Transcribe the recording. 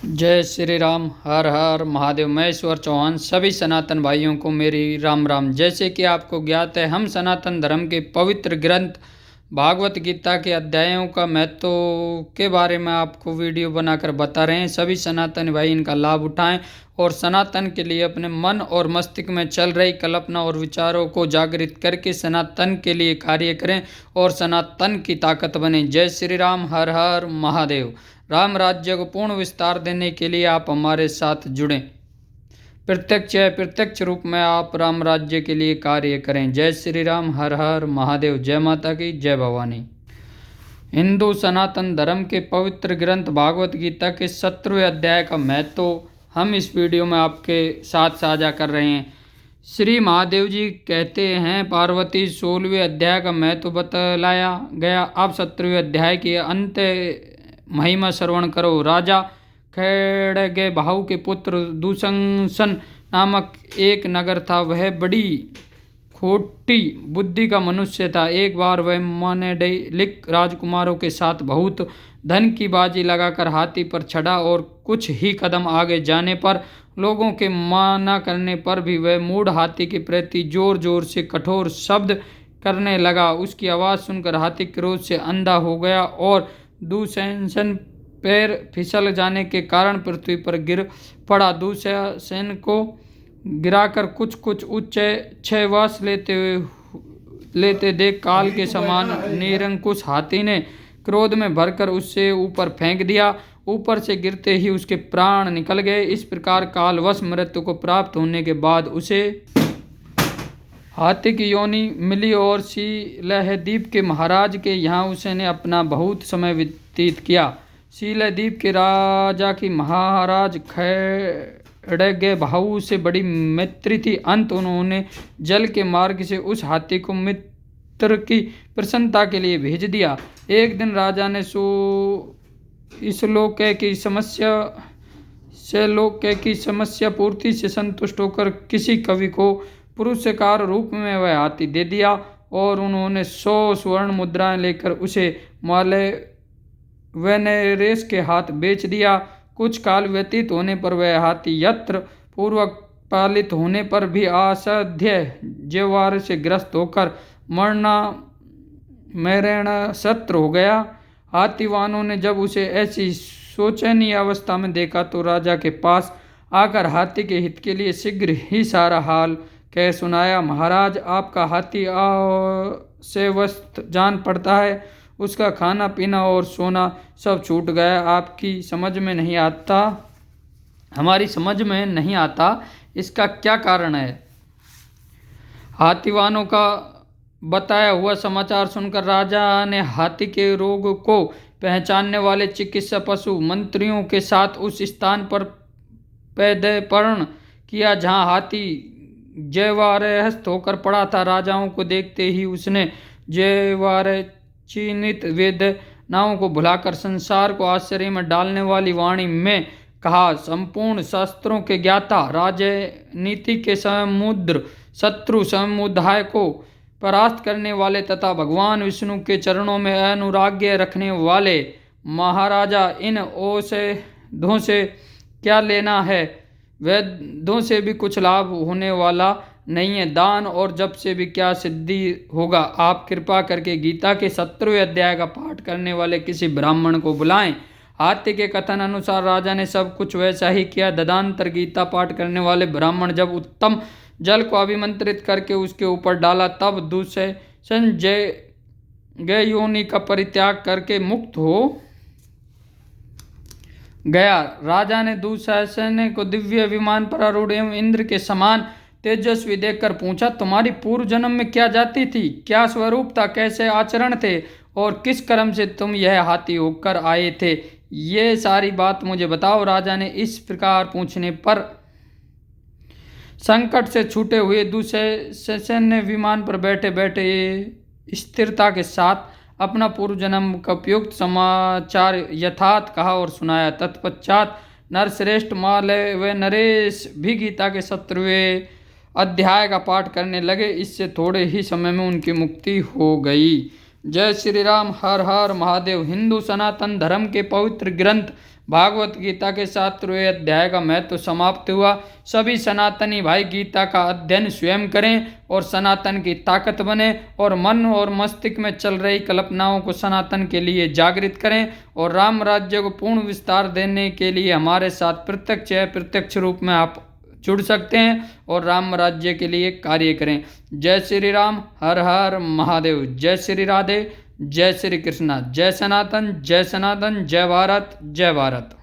जय श्री राम। हर हर महादेव। मैं ईश्वर चौहान सभी सनातन भाइयों को मेरी राम राम। जैसे कि आपको ज्ञात है, हम सनातन धर्म के पवित्र ग्रंथ भागवत गीता के अध्यायों का महत्व के बारे में आपको वीडियो बनाकर बता रहे हैं। सभी सनातन भाई इनका लाभ उठाएं और सनातन के लिए अपने मन और मस्तिष्क में चल रही कल्पना और विचारों को जागृत करके सनातन के लिए कार्य करें और सनातन की ताकत बने। जय श्री राम। हर हर महादेव। राम राज्य को पूर्ण विस्तार देने के लिए आप हमारे साथ जुड़ें। प्रत्यक्ष रूप में आप राम राज्य के लिए कार्य करें। जय श्री राम। हर हर महादेव। जय माता की जय भवानी। हिंदू सनातन धर्म के पवित्र ग्रंथ भागवत गीता के 17वें अध्याय का महत्व हम इस वीडियो में आपके साथ साझा कर रहे हैं। श्री महादेव जी कहते हैं, पार्वती 16वें अध्याय का महत्व बतलाया गया। अब 17वें अध्याय के अंत महिमा श्रवण करो। राजा खड़गे भाऊ के पुत्र दुशंसन नामक एक नगर था। वह बड़ी खोटी बुद्धि का मनुष्य था। एक बार वह मांडलिक राजकुमारों के साथ बहुत धन की बाजी लगाकर हाथी पर चढ़ा और कुछ ही कदम आगे जाने पर लोगों के माना करने पर भी वह मूढ़ हाथी के प्रति जोर जोर से कठोर शब्द करने लगा। उसकी आवाज़ सुनकर हाथी क्रोध से अंधा हो गया और दुशासन पैर फिसल जाने के कारण पृथ्वी पर गिर पड़ा। दुशासन को गिराकर कुछ उच्च श्वास लेते देख काल के समान निरंकुश हाथी ने क्रोध में भरकर उससे ऊपर फेंक दिया। ऊपर से गिरते ही उसके प्राण निकल गए। इस प्रकार कालवश मृत्यु को प्राप्त होने के बाद उसे हाथी की योनि मिली और शीलद्वीप के महाराज के यहाँ उसने अपना बहुत समय व्यतीत किया। शीलद्वीप के राजा की महाराज खड़गे भाऊ से बड़ी मैत्री थी। अंत उन्होंने जल के मार्ग से उस हाथी को मित्र की प्रसन्नता के लिए भेज दिया। एक दिन राजा ने इस लोक की समस्या पूर्ति से संतुष्ट होकर किसी कवि को पुरस्कार रूप में वह हाथी दे दिया और उन्होंने 100 स्वर्ण मुद्राएं लेकर उसे मालवेनरेस के हाथ बेच दिया। कुछ काल व्यतीत होने पर वह हाथी यत्र पूर्वक पालित होने पर भी असाध्य ज्वर से ग्रस्त होकर मरण सत्र हो गया। हाथीवानों ने जब उसे ऐसी शोचनीय अवस्था में देखा तो राजा के पास आकर हाथी के हित के लिए शीघ्र ही सारा हाल कह सुनाया। महाराज, आपका हाथी अस्वस्थ जान पड़ता है। उसका खाना पीना और सोना सब छूट गया। आपकी समझ में नहीं आता, हमारी समझ में नहीं आता इसका क्या कारण है। हाथीवानों का बताया हुआ समाचार सुनकर राजा ने हाथी के रोग को पहचानने वाले चिकित्सा पशु मंत्रियों के साथ उस स्थान पर पदार्पण किया जहाँ हाथी जयवारहस्त होकर पड़ा था। राजाओं को देखते ही उसने जयवारचिनित वेदनाओं को भुलाकर संसार को आश्चर्य में डालने वाली वाणी में कहा, संपूर्ण शास्त्रों के ज्ञाता, राजनीति के समुद्र, शत्रु समुदाय को परास्त करने वाले तथा भगवान विष्णु के चरणों में अनुराग्य रखने वाले महाराजा, इन औषधों से क्या लेना है। वेदों से भी कुछ लाभ होने वाला नहीं है। दान और जप से भी क्या सिद्धि होगा। आप कृपा करके गीता के 17वें अध्याय का पाठ करने वाले किसी ब्राह्मण को बुलाएं। हाथी के कथन अनुसार राजा ने सब कुछ वैसा ही किया। तदनंतर गीता पाठ करने वाले ब्राह्मण जब उत्तम जल को अभिमंत्रित करके उसके ऊपर डाला तब दुशासन जय योनि का परित्याग करके मुक्त हो गया। राजा ने दुशासन को दिव्य विमान पर आरूढ़ एवं इंद्र के समान तेजस्वी देखकर पूछा, तुम्हारी पूर्व जन्म में क्या जाति थी, क्या स्वरूप था, कैसे आचरण थे और किस कर्म से तुम यह हाथी होकर आए थे, ये सारी बात मुझे बताओ। राजा ने इस प्रकार पूछने पर संकट से छूटे हुए दुशासन ने विमान पर बैठे बैठे स्थिरता के साथ अपना पूर्व जन्म का उपयुक्त समाचार यथार्थ कहा और सुनाया। तत्पश्चात नरश्रेष्ठ मालवेनरेश भी गीता के 17वें अध्याय का पाठ करने लगे। इससे थोड़े ही समय में उनकी मुक्ति हो गई। जय श्री राम। हर हर महादेव। हिंदू सनातन धर्म के पवित्र ग्रंथ भागवत गीता के 7वें अध्याय का महत्व समाप्त हुआ। सभी सनातनी भाई गीता का अध्ययन स्वयं करें और सनातन की ताकत बने और मन और मस्तिष्क में चल रही कल्पनाओं को सनातन के लिए जागृत करें और राम राज्य को पूर्ण विस्तार देने के लिए हमारे साथ प्रत्यक्ष या प्रत्यक्ष रूप में आप जुड़ सकते हैं और राम राज्य के लिए कार्य करें। जय श्री राम। हर हर महादेव। जय श्री राधे। जय श्री कृष्णा। जय सनातन। जय सनातन। जय भारत। जय भारत।